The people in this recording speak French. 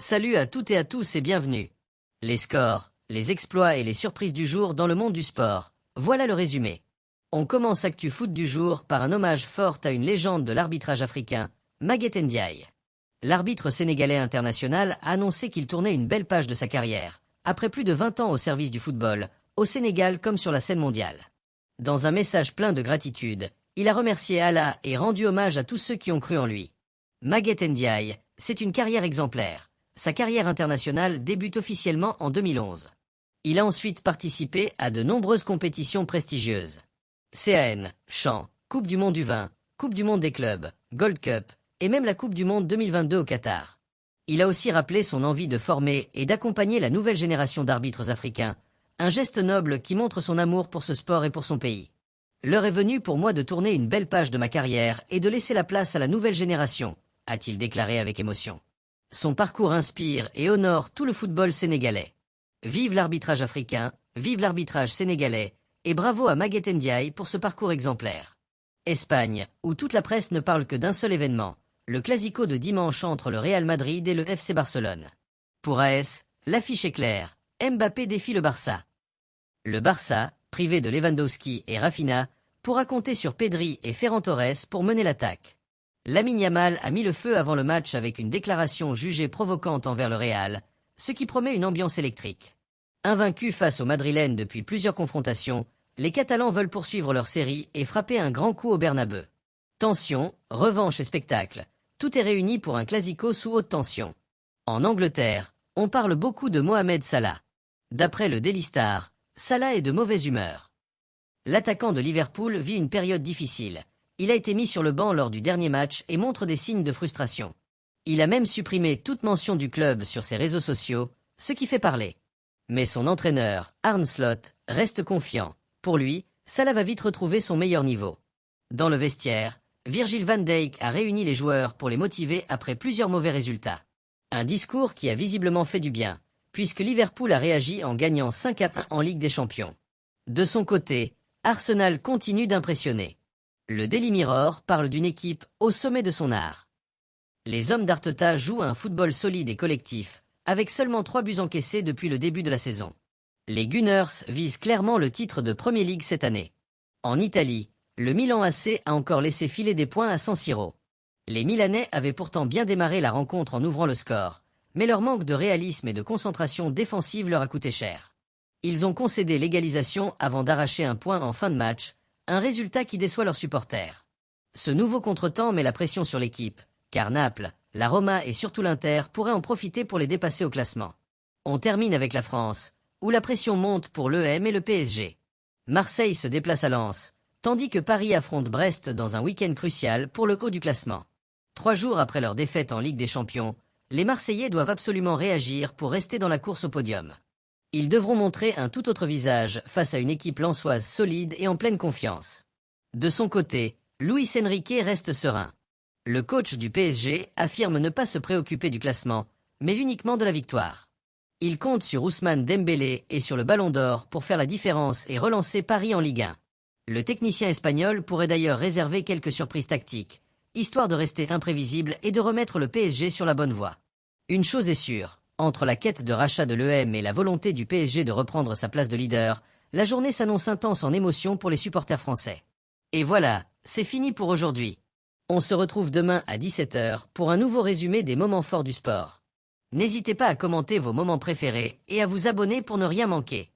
Salut à toutes et à tous et bienvenue. Les scores, les exploits et les surprises du jour dans le monde du sport. Voilà le résumé. On commence Actu Foot du jour par un hommage fort à une légende de l'arbitrage africain, Magatte Ndiaye. L'arbitre sénégalais international a annoncé qu'il tournait une belle page de sa carrière, après plus de 20 ans au service du football, au Sénégal comme sur la scène mondiale. Dans un message plein de gratitude, il a remercié Allah et rendu hommage à tous ceux qui ont cru en lui. Magatte Ndiaye, c'est une carrière exemplaire. Sa carrière internationale débute officiellement en 2011. Il a ensuite participé à de nombreuses compétitions prestigieuses. CAN, Chant, Coupe du Monde du Vin, Coupe du Monde des clubs, Gold Cup, et même la Coupe du Monde 2022 au Qatar. Il a aussi rappelé son envie de former et d'accompagner la nouvelle génération d'arbitres africains, un geste noble qui montre son amour pour ce sport et pour son pays. L'heure est venue pour moi de tourner une belle page de ma carrière et de laisser la place à la nouvelle génération, a-t-il déclaré avec émotion. Son parcours inspire et honore tout le football sénégalais. Vive l'arbitrage africain, vive l'arbitrage sénégalais, et bravo à Magatte Ndiaye pour ce parcours exemplaire. Espagne, où toute la presse ne parle que d'un seul événement, le Clasico de dimanche entre le Real Madrid et le FC Barcelone. Pour AS, l'affiche est claire, Mbappé défie le Barça. Le Barça, privé de Lewandowski et Rafinha, pourra compter sur Pedri et Ferran Torres pour mener l'attaque. Lamine Yamal a mis le feu avant le match avec une déclaration jugée provocante envers le Real, ce qui promet une ambiance électrique. Invaincus face aux Madrilènes depuis plusieurs confrontations, les Catalans veulent poursuivre leur série et frapper un grand coup au Bernabeu. Tension, revanche et spectacle, tout est réuni pour un clasico sous haute tension. En Angleterre, on parle beaucoup de Mohamed Salah. D'après le Daily Star, Salah est de mauvaise humeur. L'attaquant de Liverpool vit une période difficile. Il a été mis sur le banc lors du dernier match et montre des signes de frustration. Il a même supprimé toute mention du club sur ses réseaux sociaux, ce qui fait parler. Mais son entraîneur, Arne Slot, reste confiant. Pour lui, Salah va vite retrouver son meilleur niveau. Dans le vestiaire, Virgil van Dijk a réuni les joueurs pour les motiver après plusieurs mauvais résultats. Un discours qui a visiblement fait du bien, puisque Liverpool a réagi en gagnant 5-1 en Ligue des Champions. De son côté, Arsenal continue d'impressionner. Le Daily Mirror parle d'une équipe au sommet de son art. Les hommes d'Arteta jouent un football solide et collectif, avec seulement 3 buts encaissés depuis le début de la saison. Les Gunners visent clairement le titre de Premier League cette année. En Italie, le Milan AC a encore laissé filer des points à San Siro. Les Milanais avaient pourtant bien démarré la rencontre en ouvrant le score, mais leur manque de réalisme et de concentration défensive leur a coûté cher. Ils ont concédé l'égalisation avant d'arracher un point en fin de match, un résultat qui déçoit leurs supporters. Ce nouveau contretemps met la pression sur l'équipe, car Naples, la Roma et surtout l'Inter pourraient en profiter pour les dépasser au classement. On termine avec la France, où la pression monte pour l'EM et le PSG. Marseille se déplace à Lens, tandis que Paris affronte Brest dans un week-end crucial pour le haut du classement. 3 jours après leur défaite en Ligue des Champions, les Marseillais doivent absolument réagir pour rester dans la course au podium. Ils devront montrer un tout autre visage face à une équipe lensoise solide et en pleine confiance. De son côté, Luis Enrique reste serein. Le coach du PSG affirme ne pas se préoccuper du classement, mais uniquement de la victoire. Il compte sur Ousmane Dembélé et sur le Ballon d'Or pour faire la différence et relancer Paris en Ligue 1. Le technicien espagnol pourrait d'ailleurs réserver quelques surprises tactiques, histoire de rester imprévisible et de remettre le PSG sur la bonne voie. Une chose est sûre, entre la quête de rachat de l'EM et la volonté du PSG de reprendre sa place de leader, la journée s'annonce intense en émotion pour les supporters français. Et voilà, c'est fini pour aujourd'hui. On se retrouve demain à 17h pour un nouveau résumé des moments forts du sport. N'hésitez pas à commenter vos moments préférés et à vous abonner pour ne rien manquer.